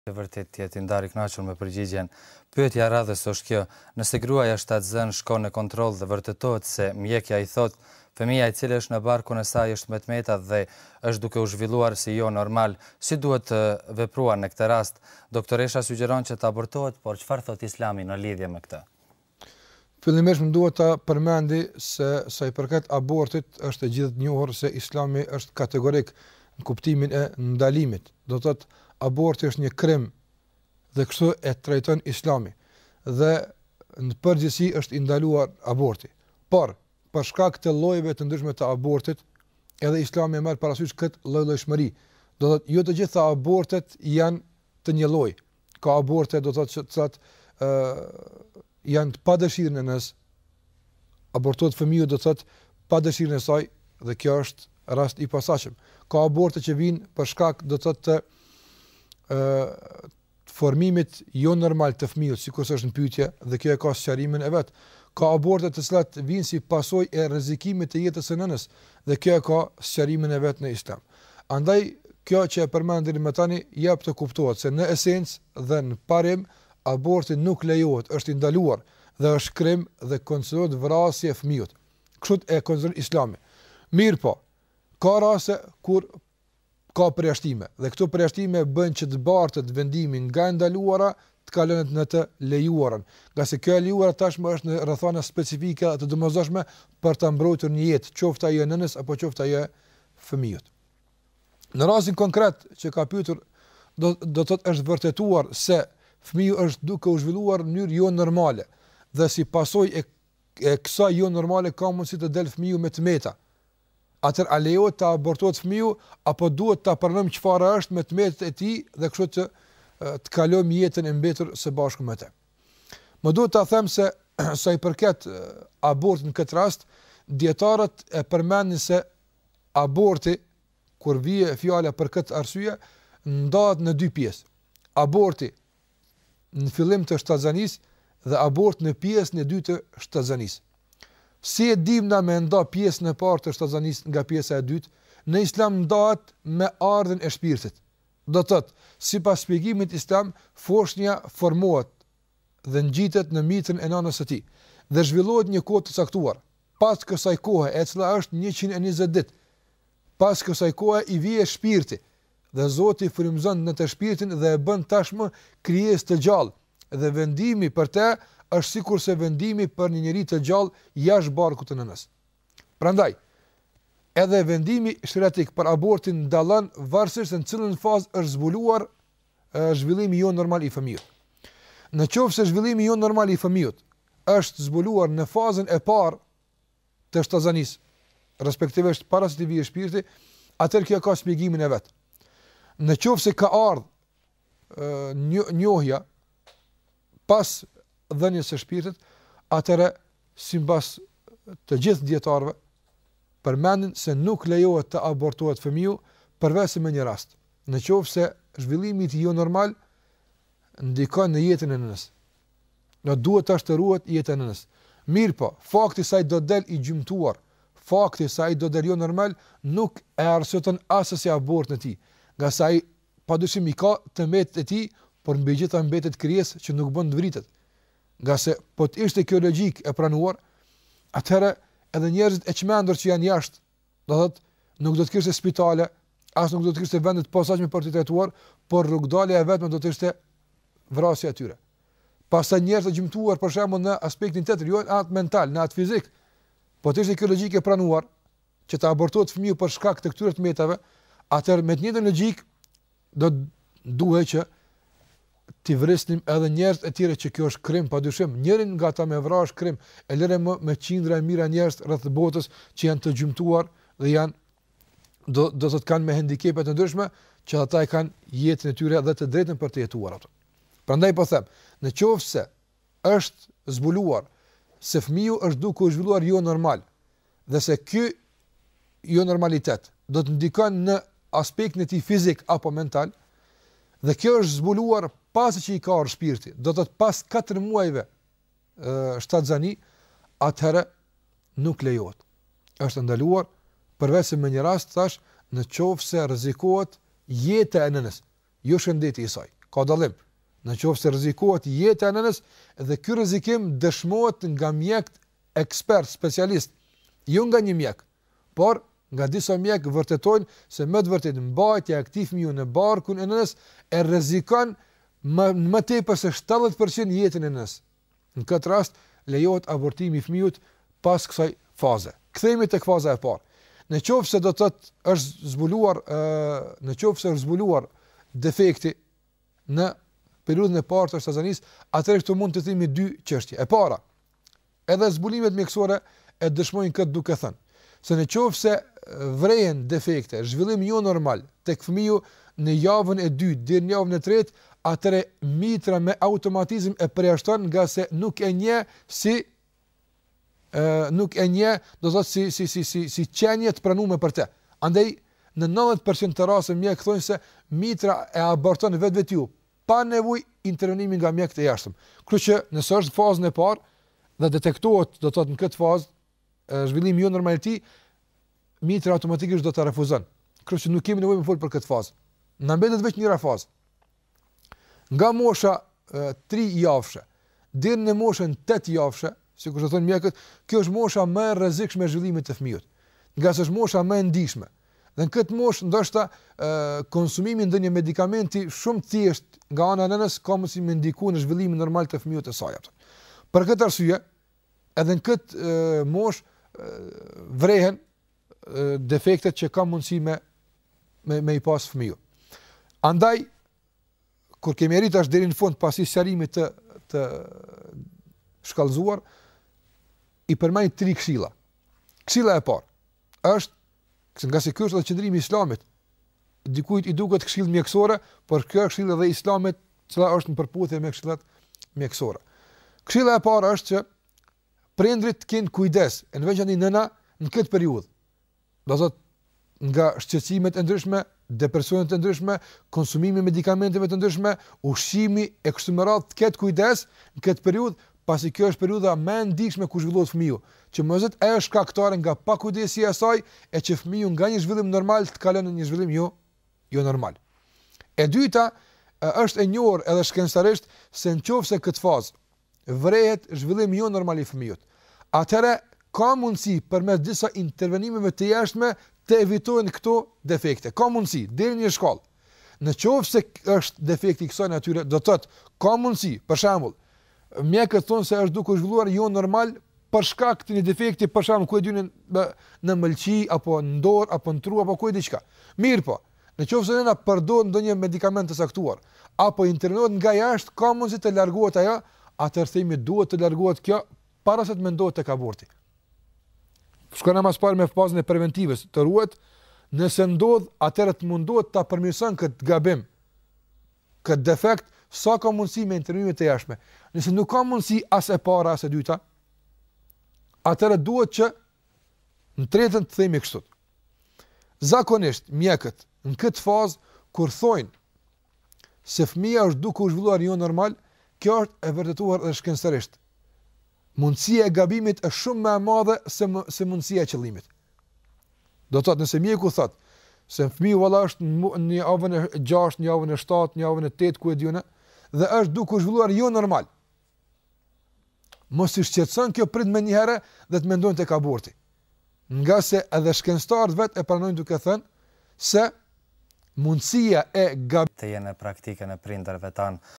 E vërtet tjetë ndarë i kënaqur me përgjigjen. Pyetja radhës është kjo: nëse gruaja shtatzën shkon në kontroll dhe vërtetohet se mjekja i thot fëmia i cili është në barkun e saj është me tmeta dhe është duke u zhvilluar si jo normal, si duhet të vepruar në këtë rast? Doktoresha sugjeron që të abortohet, por çfarë thot Islami në lidhje me këtë? Fillimisht më duhet ta përmendi se sa i përket abortit është e gjithë njohur se Islami është kategorik në kuptimin e ndalimit. Do të thotë aborti është një krim dhe kështu e trajton Islami dhe në përgjithësi është i ndaluar aborti. Por për shkak të llojeve të ndryshme të abortit, edhe Islami merr parasysh këtë lloj-llojshmëri. Do të thotë jo të gjitha abortet janë të një lloji. Ka aborte do të thotë janë të padëshirën e nësë, abortohet fëmiu do të thotë padëshirën e saj dhe kjo është rast i posaçëm. Ka aborte që vijnë për shkak do të thotë formimit jo normal të fëmijës, sikur është në pyetje dhe kjo e ka sqarimin e vet. Ka aborte të cilat vijnë si pasojë e rrezikimit të jetës së nënës dhe kjo e ka sqarimin e vet në Islam. Andaj kjo që e përmendim më tani jep të kuptohet se në esencë dhe në parim aborti nuk lejohet, është i ndaluar dhe është krim dhe konsiderohet vrasje e fëmijës. Kështu e konsideron Islami. Mirë po, ka raste kur ka përjashtime dhe këto përjashtime bën që të bartet vendimin nga ndaluara të kalon në të lejuarën. Nga se kjo e lejuara tashmë është në rrethana specifike të domosdoshme për ta mbrojtur një jetë, qoftë ajo nënës apo qoftë ajo fëmijës. Në rastin konkret që ka pyetur, do të thotë është vërtetuar se fëmiu është duke u zhvilluar në mënyrë jo normale dhe si pasojë e kësaj jo normale ka mundësi të del fëmiu me tmeta. Atër a lejohet të abortohet fëmiu apo duhet ta pranojmë çfarë është me tmetet e tij dhe kështu të kalojmë jetën e mbetur së bashku me të. Më duhet ta them se sa i përket abortit në këtë rast, dietarët e përmendin se aborti kur vije fjala për këtë arsye ndahet në dy pjesë. Aborti në fillim të shtatzanisë dhe abort në pjesën e dytë të shtatzanisë. Si e dim na me nda pjesën e parë të shtatzanisë nga pjesa e dytë? Në Islam ndahet me ardhen e shpirtit. Do të thotë, sipas shpjegimit islam, foshnja formohet dhe ngjitet në mitrën e nanës së tij dhe zhvillohet një kohë të caktuar. Pas kësaj kohe, e cila është 120 ditë, pas kësaj kohe i vije shpirti dhe Zoti frymëzon në të shpirtin dhe e bën tashmë krijesë të gjallë dhe vendimi për të është sikur se vendimi për një njerëz të gjallë jashtë barkut të nënës. Prandaj, edhe vendimi shëratik për abortin ndallon varësisht se në cilën fazë është zbuluar zhvillimi jo normal i fëmijës. Në qoftë se zhvillimi jo normal i fëmijës është zbuluar në fazën e parë të shtatzanisë, respektivisht para se të vijë shpirti, atëherë kjo ka shpjegimin e vet. Në qoftë se ka ardhur njohja pas dhënies së shpirtit, atëherë sipas të gjithë dietarëve përmendin se nuk lejohet të abortohet fëmiu përveç me një rast. Në qoftë se zhvillimi i jo normal ndikon në jetën e nënës. Do duhet të shtruhet jetën e nënës. Mirë po, fakti se ai do del i gjymtuar, fakti se ai do del jo normal nuk e arsyeton asesi abort në tij. Nga sa ai padyshim i ka të mbetet e tij, por mbi gjitha mbetet krijesë që nuk bën të vritet. Nga se po të ishte kjo logjik e pranuar, atëherë edhe njerëzit e çmendur që janë jashtë, do thotë, nuk do të kishte spitale, as nuk do të kishte vende të posaçme për të trajtuar, por rrugdalja e vetme do të ishte vrasja e tyre. Pastaj njerëz të gjymtuar për shembull në aspektin tjetër, jo në atë mental, në atë fizik, po të ishte kjo logjik e pranuar që të abortohet fëmiu për shkak të këtyre tmetave, atëherë me të njëjtën logjik do duhet që ti vrisnim edhe njerëz e tjerë që kjo është krim padyshim. Njërin nga ata me vrasë është krim, e lëre më me qindra e mira njerëz rreth botës që janë të gjymtuar dhe janë do të kanë me handikepe të ndryshme që ata e kanë jetën e tyre dhe të drejtën për të jetuar ato. Prandaj po them, në qoftë se është zbuluar se fëmiu është duke u zhvilluar jo normal dhe se ky jo normalitet do të ndikon në aspektin e tij fizik apo mental, dhe kjo është zbuluar pasi që i ka ardhur shpirti, do të thotë pas 4 muajve shtatzani, atëherë nuk lejohet. Është ndaluar përveç se me një rast thash, në qoftë se rrezikohet jeta e nënës, jo shëndeti i saj. ka dallim. Në qoftë se rrezikohet jeta e nënës dhe ky rrezikim dëshmohet nga mjekët ekspert, specialist, jo nga një mjek, por nga disa mjek vërtetojnë se më të vërtetë mbajtja e këtij fëmiu në barkun e nënës e rrezikon më tepër se 70% jetën e nënës. Në këtë rast lejohet abortimi i fëmijës pas kësaj faze. Kthehemi tek faza e parë. Në qoftë se do të thotë është zbuluar defekti në periudhën e parë të stazanisë, atëherë këtu mund të themi dy çështje. E para, edhe zbulimet mjekësore e dëshmojnë këtë duke thënë se në qoftë se vrehen defekte, zhvillim jo normal tek fëmiu në javën e 2 deri në javën e 3, atëherë mitra me automatizëm e përjashton nga se nuk e njeh do të thotë si qenie të pranuar për të. Andaj në 90% të rasteve mjek thonë se mitra e aborton vetvete pa nevojë intervenimi nga mjekët e jashtëm. Kështu që nëse është fazën e parë dhe detektohet do të thotë në këtë fazë zhvillimi jo normal i tij, mitra automatikisht do ta refuzon. Kështu që nuk kemi nevojë të fol për këtë fazë. Na mbetet vetëm njëra fazë. Nga mosha 3 javëshe deri në moshën 8 javëshe, sikur të thonë mjekët, kjo është mosha më e rrezikshme e zhvillimit të fëmijës. Nga se është mosha më e ndihshme. Dhe në këtë moshë ndoshta konsumimi ndonjë medikamenti shumë thjesht nga ana e nënës ka mundësi me ndikojë në zhvillimin normal të fëmijës të saj. Për këtë arsye, edhe në këtë moshë vrehen defektet që ka mundësi me i pas fëmijë. Andaj kur kemi arritur deri në fund pasi sqarimit të shkallëzuar, i përmend 3 këshilla. Këshilla e parë është nga se kjo është edhe qëndrimi i Islamit. Dikujt i duket këshill mjekësore, por kjo është këshill edhe i Islamit, cila është në përputhje me këshillat mjekësore. Këshilla e parë është që prindrit kenë kujdes, në veçantë nëna në këtë periudhë. Do thotë nga shqetësimet e ndryshme, depresionet e ndryshme, konsumimi i medikamenteve të ndryshme, ushqimi e kështu me radhë, të ketë kujdes në këtë periudhë, pasi kjo është periudha më e ndihshme ku zhvillohet fëmiu, që mëzet e është shkaktare nga pakujdesia e saj e që fëmiu nga një zhvillim normal të kalon në një zhvillim jo normal. E dyta është e njohur edhe shkencëtarisht se nëse këtë fazë vrehet zhvillim jo normal i fëmijës, atëherë ka mundësi përmes disa intervenimeve të jashtme të evitohen këto defekte. Ka mundësi deri në një shkallë. Nëse është defekti i kësaj natyre, do të thotë ka mundësi, për shembull, mjekët thonë se është duke u zhvilluar jo normal për shkak të një defekti, për shembull, ku e dynë në mëlçi apo në dorë apo në tru apo ku e diçka. Mirë po, nëse nëna përdor ndonjë medikament të saktuar apo intervenohet nga jashtë, ka mundësi të largohet ajo, atëherë themi duhet të largohet kjo para se të mendohet tek aborti. Shkojmë më parë me fazën e preventives, të ruhet, nëse ndodh, atëherë të mundohet ta përmirëson këtë gabim, këtë defekt, sa ka mundësi me intervenime të jashtme. Nëse nuk ka mundësi as e para as e dyta, atëherë duhet që në tretën të themi kështu. Zakonisht mjekët në këtë fazë kur thonë se fëmia është duke u zhvilluar jo normal, kjo është e vërtetuar edhe shkencëtarisht. Mundësia e gabimit është shumë më e madhe se mundësia e qëllimit. Do të thotë nëse mjeku thotë se fëmiu valla është në javën e 6, në javën e 7, në javën e 8 ku e diunë, dhe është duke u zhvilluar jo normal. Mos i shqetëson kjo prit më një herë dhe të mendojnë tek aborti. Nga se edhe shkencëtarët vetë e pranojnë duke thënë se mundësia e të jenë praktikën e prindërve tanë